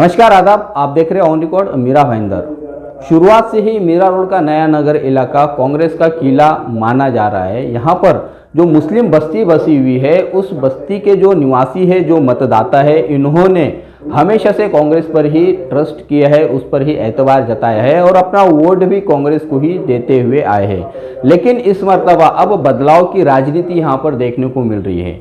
नमस्कार आदाब, आप देख रहे हैं ऑन रिकॉर्ड मीरा भाईंदर। शुरुआत से ही मीरा रोड का नया नगर इलाका कांग्रेस का किला माना जा रहा है। यहाँ पर जो मुस्लिम बस्ती बसी हुई है, उस बस्ती के जो निवासी है, जो मतदाता है, इन्होंने हमेशा से कांग्रेस पर ही ट्रस्ट किया है, उस पर ही एतबार जताया है और अपना वोट भी कांग्रेस को ही देते हुए आए हैं। लेकिन इस मर्तबा अब बदलाव की राजनीति यहाँ पर देखने को मिल रही है।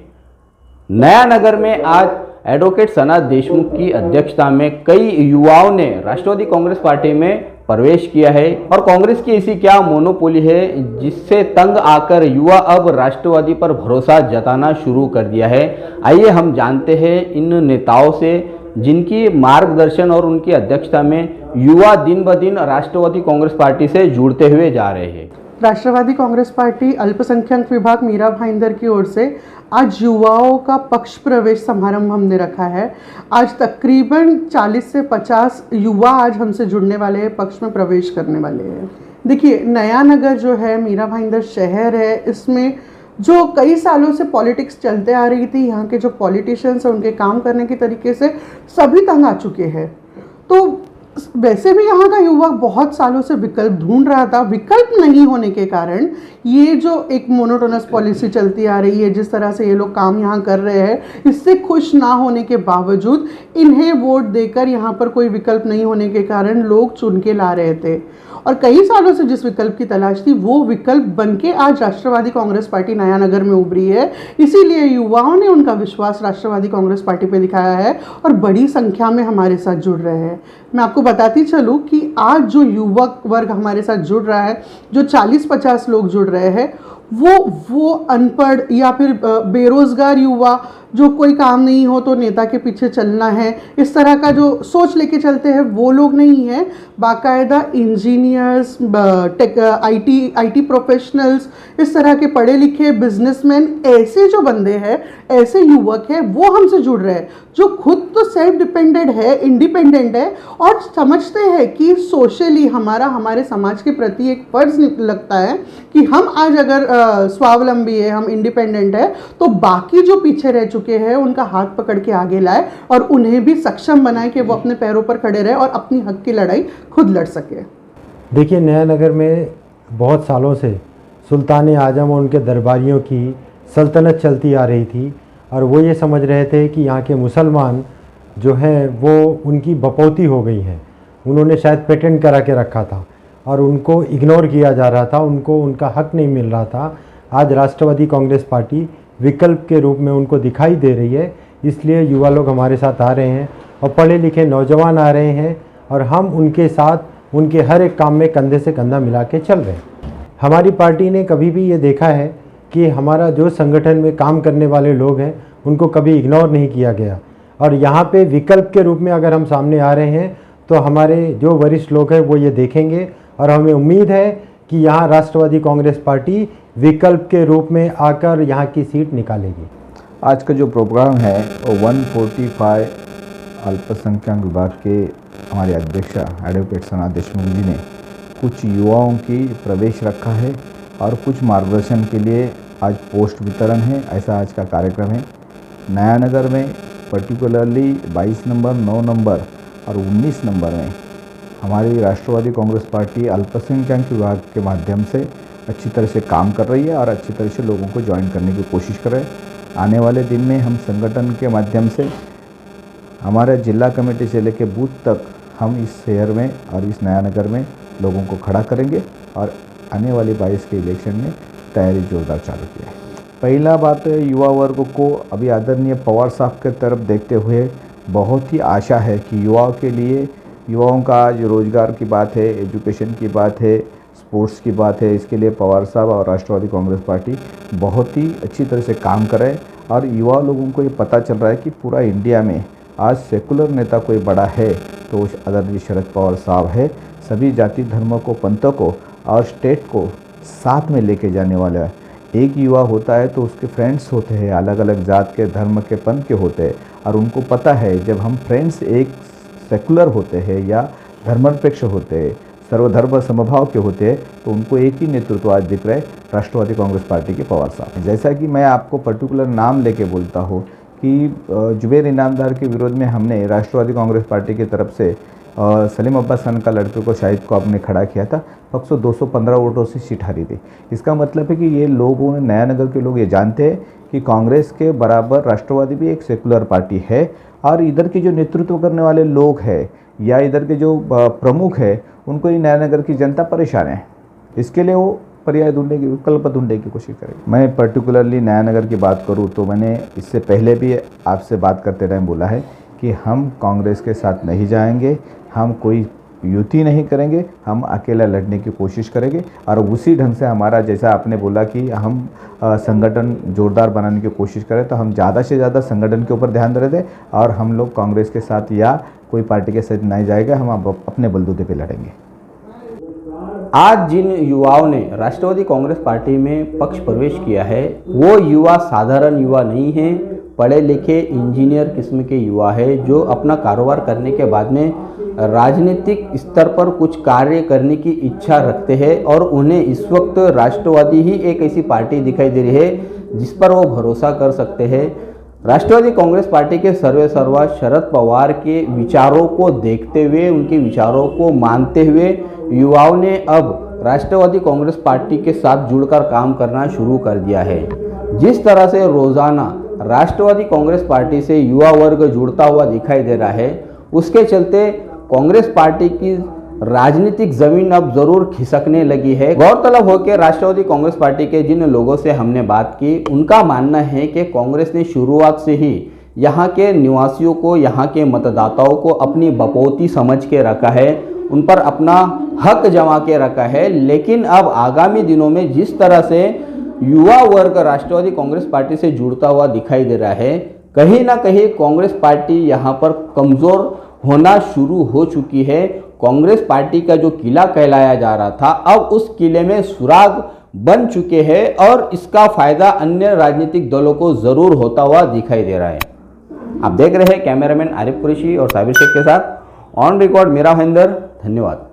नया नगर में आज एडवोकेट सनात देशमुख की अध्यक्षता में कई युवाओं ने राष्ट्रवादी कांग्रेस पार्टी में प्रवेश किया है और कांग्रेस की ऐसी क्या मोनोपोली है जिससे तंग आकर युवा अब राष्ट्रवादी पर भरोसा जताना शुरू कर दिया है। आइए हम जानते हैं इन नेताओं से, जिनकी मार्गदर्शन और उनकी अध्यक्षता में युवा दिन ब दिन राष्ट्रवादी कांग्रेस पार्टी से जुड़ते हुए जा रहे हैं। राष्ट्रवादी कांग्रेस पार्टी अल्पसंख्यक विभाग मीरा भाईंदर की ओर से आज युवाओं का पक्ष प्रवेश समारंभ हमने रखा है। आज तकरीबन 40 से 50 युवा आज हमसे जुड़ने वाले हैं, पक्ष में प्रवेश करने वाले हैं। देखिए, नया नगर जो है मीरा भाईंदर शहर है, इसमें जो कई सालों से पॉलिटिक्स चलते आ रही थी, यहाँ के जो पॉलिटिशियंस हैं उनके काम करने के तरीके से सभी तंग आ चुके हैं। तो वैसे भी यहाँ का युवक बहुत सालों से विकल्प ढूंढ रहा था। विकल्प नहीं होने के कारण ये जो एक मोनोटोनस पॉलिसी चलती आ रही है, जिस तरह से ये लोग काम यहाँ कर रहे हैं, इससे खुश ना होने के बावजूद इन्हें वोट देकर यहाँ पर कोई विकल्प नहीं होने के कारण लोग चुन के ला रहे थे और कई सालों से जिस विकल्प की तलाश थी वो विकल्प बनके आज राष्ट्रवादी कांग्रेस पार्टी नया नगर में उभरी है। इसीलिए युवाओं ने उनका विश्वास राष्ट्रवादी कांग्रेस पार्टी पे दिखाया है और बड़ी संख्या में हमारे साथ जुड़ रहे हैं। मैं आपको बताती चलूँ कि आज जो युवक वर्ग हमारे साथ जुड़ रहा है, जो 40-50 लोग जुड़ रहे हैं, वो अनपढ़ या फिर बेरोजगार युवा, जो कोई काम नहीं हो तो नेता के पीछे चलना है, इस तरह का जो सोच लेके चलते हैं, वो लोग नहीं हैं। बाकायदा इंजीनियर्स, आईटी प्रोफेशनल्स, इस तरह के पढ़े लिखे बिजनेसमैन, ऐसे जो बंदे हैं, ऐसे युवक हैं, वो हमसे जुड़ रहे हैं, जो खुद तो सेल्फ डिपेंडेंट है, इंडिपेंडेंट है और समझते हैं कि सोशली हमारे समाज के प्रति एक फर्ज लगता है कि हम आज अगर स्वावलंबी है, हम इंडिपेंडेंट है, तो बाकी जो पीछे रह चुके हैं उनका हाथ पकड़ के आगे लाए और उन्हें भी सक्षम बनाए कि वो अपने पैरों पर खड़े रहे और अपनी हक की लड़ाई खुद लड़ सके। देखिए, नया नगर में बहुत सालों से सुल्तान आजम और उनके दरबारियों की सल्तनत चलती आ रही थी और वो ये समझ रहे थे कि यहाँ के मुसलमान जो हैं वो उनकी बपौती हो गई हैं। उन्होंने शायद पेटेंट करा के रखा था और उनको इग्नोर किया जा रहा था, उनको उनका हक नहीं मिल रहा था। आज राष्ट्रवादी कांग्रेस पार्टी विकल्प के रूप में उनको दिखाई दे रही है, इसलिए युवा लोग हमारे साथ आ रहे हैं और पढ़े लिखे नौजवान आ रहे हैं और हम उनके साथ उनके हर एक काम में कंधे से कंधा मिला के चल रहे हैं। हमारी पार्टी ने कभी भी ये देखा है कि हमारा जो संगठन में काम करने वाले लोग हैं उनको कभी इग्नोर नहीं किया गया और यहाँ पे विकल्प के रूप में अगर हम सामने आ रहे हैं तो हमारे जो वरिष्ठ लोग हैं वो ये देखेंगे और हमें उम्मीद है कि यहाँ राष्ट्रवादी कांग्रेस पार्टी विकल्प के रूप में आकर यहाँ की सीट निकालेगी। आज का जो प्रोग्राम है वो 145 अल्पसंख्यक विभाग के हमारे अध्यक्ष एडवोकेट सनात देशमुख जी ने कुछ युवाओं की प्रवेश रखा है और कुछ मार्गदर्शन के लिए आज पोस्ट वितरण है। ऐसा आज का कार्यक्रम है। नया नगर में पर्टिकुलरली 22 नंबर, 9 नंबर और 19 नंबर में हमारी राष्ट्रवादी कांग्रेस पार्टी अल्पसंख्यक विभाग के माध्यम से अच्छी तरह से काम कर रही है और अच्छी तरह से लोगों को ज्वाइन करने की कोशिश कर रहे हैं। आने वाले दिन में हम संगठन के माध्यम से हमारे जिला कमेटी से लेकर बूथ तक हम इस शहर में और इस नया नगर में लोगों को खड़ा करेंगे और आने वाली 22 के इलेक्शन में तैयारी जोरदार चालू की है। पहला बात है, युवा वर्ग को अभी आदरणीय पवार साहब की तरफ देखते हुए बहुत ही आशा है कि युवाओं के लिए, युवाओं का आज रोज़गार की बात है, एजुकेशन की बात है, स्पोर्ट्स की बात है, इसके लिए पवार साहब और राष्ट्रवादी कांग्रेस पार्टी बहुत ही अच्छी तरह से काम करे और युवा लोगों को ये पता चल रहा है कि पूरा इंडिया में आज सेकुलर नेता कोई बड़ा है तो वो आदरणीय शरद पवार साहब है। सभी जाति धर्मों को, पंथों को और स्टेट को साथ में लेके जाने वाला है। एक युवा होता है तो उसके फ्रेंड्स होते हैं, अलग अलग जात के, धर्म के, पंथ के होते हैं और उनको पता है जब हम फ्रेंड्स एक सेकुलर होते हैं या धर्मनिरपेक्ष होते हैं, सर्वधर्म समभाव के होते हैं, तो उनको एक ही नेतृत्व आज दिख रहा है, राष्ट्रवादी कांग्रेस पार्टी के पवार साहब। जैसा कि मैं आपको पर्टिकुलर नाम लेके बोलता हूँ कि जुबैर इनामदार के विरोध में हमने राष्ट्रवादी कांग्रेस पार्टी की तरफ से सलीम अब्बास खान का लड़के को शाहिद को आपने खड़ा किया था, पक्सो 215 वोटों से सीट हारी थी। इसका मतलब है कि ये लोगों ने, नया नगर के लोग ये जानते हैं कि कांग्रेस के बराबर राष्ट्रवादी भी एक सेकुलर पार्टी है, और इधर के जो नेतृत्व करने वाले लोग हैं या इधर के जो प्रमुख हैं, उनको ये नया नगर की जनता परेशान है। इसके लिए वो पर्याय ढूंढने की, विकल्प ढूंढने की कोशिश करेगी। मैं पर्टिकुलरली नया नगर की बात करूँ तो मैंने इससे पहले भी आपसे बात करते टाइम बोला है कि हम कांग्रेस के साथ नहीं जाएंगे, हम कोई युति नहीं करेंगे, हम अकेला लड़ने की कोशिश करेंगे। और उसी ढंग से हमारा, जैसा आपने बोला कि हम संगठन जोरदार बनाने की कोशिश करें, तो हम ज़्यादा से ज़्यादा संगठन के ऊपर ध्यान दे रहे थे, और हम लोग कांग्रेस के साथ या कोई पार्टी के साथ नहीं जाएगा, हम अपने बलबूते पे लड़ेंगे। आज जिन युवाओं ने राष्ट्रवादी कांग्रेस पार्टी में पक्ष प्रवेश किया है, वो युवा साधारण युवा नहीं है, पढ़े लिखे इंजीनियर किस्म के युवा है, जो अपना कारोबार करने के बाद में राजनीतिक स्तर पर कुछ कार्य करने की इच्छा रखते हैं, और उन्हें इस वक्त राष्ट्रवादी ही एक ऐसी पार्टी दिखाई दे रही है जिस पर वो भरोसा कर सकते हैं। राष्ट्रवादी कांग्रेस पार्टी के सर्वेसर्वा शरद पवार के विचारों को देखते हुए, उनके विचारों को मानते हुए युवाओं ने अब राष्ट्रवादी कांग्रेस पार्टी के साथ जुड़कर काम करना शुरू कर दिया है। जिस तरह से रोज़ाना राष्ट्रवादी कांग्रेस पार्टी से युवा वर्ग जुड़ता हुआ दिखाई दे रहा है, उसके चलते कांग्रेस पार्टी की राजनीतिक जमीन अब जरूर खिसकने लगी है। गौरतलब हो कि राष्ट्रवादी कांग्रेस पार्टी के जिन लोगों से हमने बात की, उनका मानना है कि कांग्रेस ने शुरुआत से ही यहाँ के निवासियों को, यहाँ के मतदाताओं को अपनी बपौती समझ के रखा है, उन पर अपना हक जमा के रखा है। लेकिन अब आगामी दिनों में जिस तरह से युवा वर्ग राष्ट्रवादी कांग्रेस पार्टी से जुड़ता हुआ दिखाई दे रहा है, कहीं ना कहीं कांग्रेस पार्टी यहाँ पर कमज़ोर होना शुरू हो चुकी है। कांग्रेस पार्टी का जो किला कहलाया जा रहा था, अब उस किले में सुराग बन चुके हैं, और इसका फायदा अन्य राजनीतिक दलों को जरूर होता हुआ दिखाई दे रहा है। आप देख रहे हैं कैमरामैन आरिफ कुरैशी और साबिर शेख के साथ ऑन रिकॉर्ड मीरा भाईंदर। धन्यवाद।